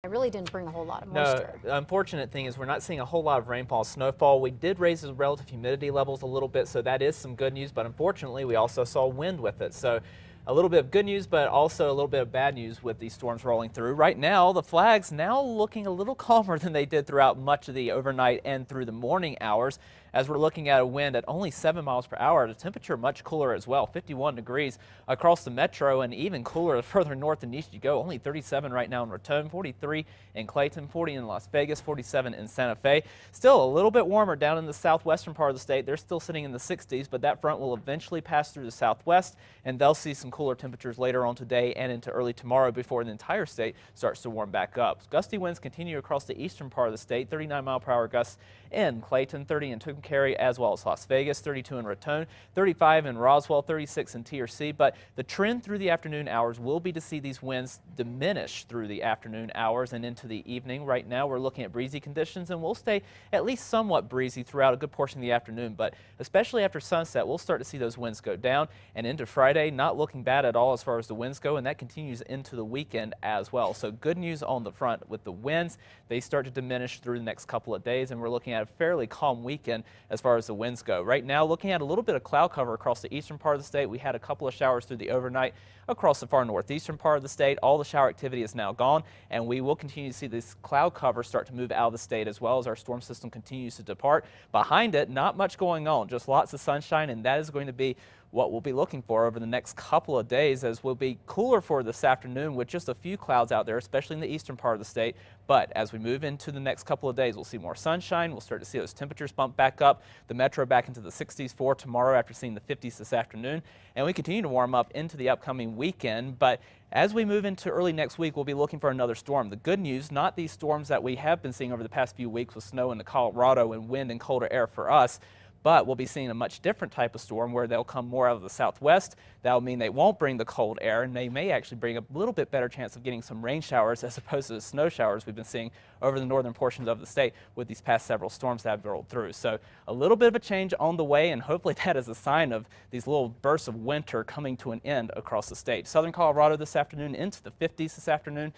It really didn't bring a whole lot of No, moisture. the unfortunate thing is we're not seeing a whole lot of rainfall, snowfall. We did raise the relative humidity levels a little bit, so that is some good news, but unfortunately we also saw wind with it. So a little bit of good news, but also a little bit of bad news with these storms rolling through. Right now, the flags now looking a little calmer than they did throughout much of the overnight and through the morning hours, as we're looking at a wind at only 7 miles per hour. The temperature much cooler as well, 51 degrees across the metro, and even cooler the further north and east you go. Only 37 right now in Raton, 43 in Clayton, 40 in Las Vegas, 47 in Santa Fe. Still a little bit warmer down in the southwestern part of the state. They're still sitting in the 60s, but that front will eventually pass through the southwest, and they'll see some cooler temperatures later on today and into early tomorrow before the entire state starts to warm back up. Gusty winds continue across the eastern part of the state, 39-mile-per-hour gusts in Clayton, 30 in Tuncumcari, as well as Las Vegas, 32 in Raton, 35 in Roswell, 36 in TRC. But the trend through the afternoon hours will be to see these winds diminish through the afternoon hours and into the evening. Right now we're looking at breezy conditions, and we'll stay at least somewhat breezy throughout a good portion of the afternoon, but especially after sunset we'll start to see those winds go down, and into Friday not looking bad at all as far as the winds go, and that continues into the weekend as well. So good news on the front with the winds. They start to diminish through the next couple of days, and we're looking at a fairly calm weekend as far as the winds go. Right now looking at a little bit of cloud cover across the eastern part of the state. We had a couple of showers through the overnight across the far northeastern part of the state. All the shower activity is now gone, and we will continue to see this cloud cover start to move out of the state as well as our storm system continues to depart. Behind it, not much going on, just lots of sunshine, and that is going to be what we'll be looking for over the next couple of days, as we'll be cooler for this afternoon with just a few clouds out there, especially in the eastern part of the state. But as we move into the next couple of days, we'll see more sunshine. We'll start to see those temperatures bump back up, the metro back into the 60s for tomorrow after seeing the 50s this afternoon, and we continue to warm up into the upcoming weekend. But as we move into early next week, we'll be looking for another storm. The good news, not these storms that we have been seeing over the past few weeks with snow in the Colorado and wind and colder air for us, but we'll be seeing a much different type of storm where they'll come more out of the southwest. That'll mean they won't bring the cold air, and they may actually bring a little bit better chance of getting some rain showers as opposed to the snow showers we've been seeing over the northern portions of the state with these past several storms that have rolled through. So a little bit of a change on the way, and hopefully that is a sign of these little bursts of winter coming to an end across the state. Southern Colorado this afternoon into the 50s this afternoon.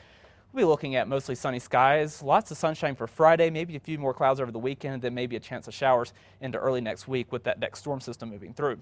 We'll be looking at mostly sunny skies, lots of sunshine for Friday, maybe a few more clouds over the weekend, and then maybe a chance of showers into early next week with that next storm system moving through.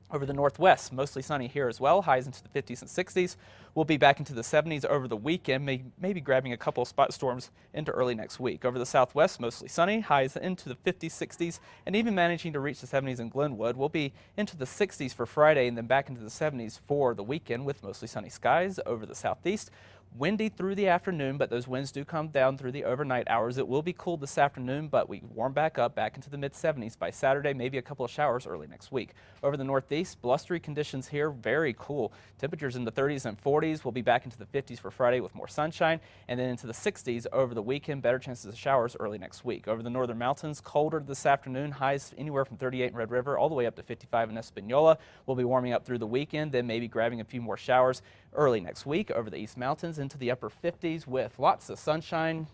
Over the northwest, mostly sunny here as well, highs into the 50s and 60s. We'll be back into the 70s over the weekend, maybe grabbing a couple of spot storms into early next week. Over the southwest, mostly sunny, highs into the 50s, 60s, and even managing to reach the 70s in Glenwood. We'll be into the 60s for Friday and then back into the 70s for the weekend with mostly sunny skies. Over the southeast, windy through the afternoon, but those winds do come down through the overnight hours. It will be cool this afternoon, but we warm back up back into the mid-70s by Saturday, maybe a couple of showers early next week. Over the northeast, blustery conditions here, very cool. Temperatures in the 30s and 40s. We'll be back into the 50s for Friday with more sunshine, and then into the 60s over the weekend. Better chances of showers early next week. Over the northern mountains, colder this afternoon, highs anywhere from 38 in Red River all the way up to 55 in Espanola. We'll be warming up through the weekend, then maybe grabbing a few more showers early next week. Over the East Mountains into the upper 50s with lots of sunshine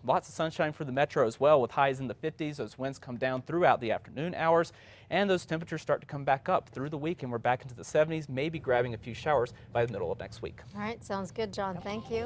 for the metro as well, with highs in the 50s. Those winds come down throughout the afternoon hours, and those temperatures start to come back up through the week, and we're back into the 70s, maybe grabbing a few showers by the middle of next week. All right, sounds good, John. Thank you.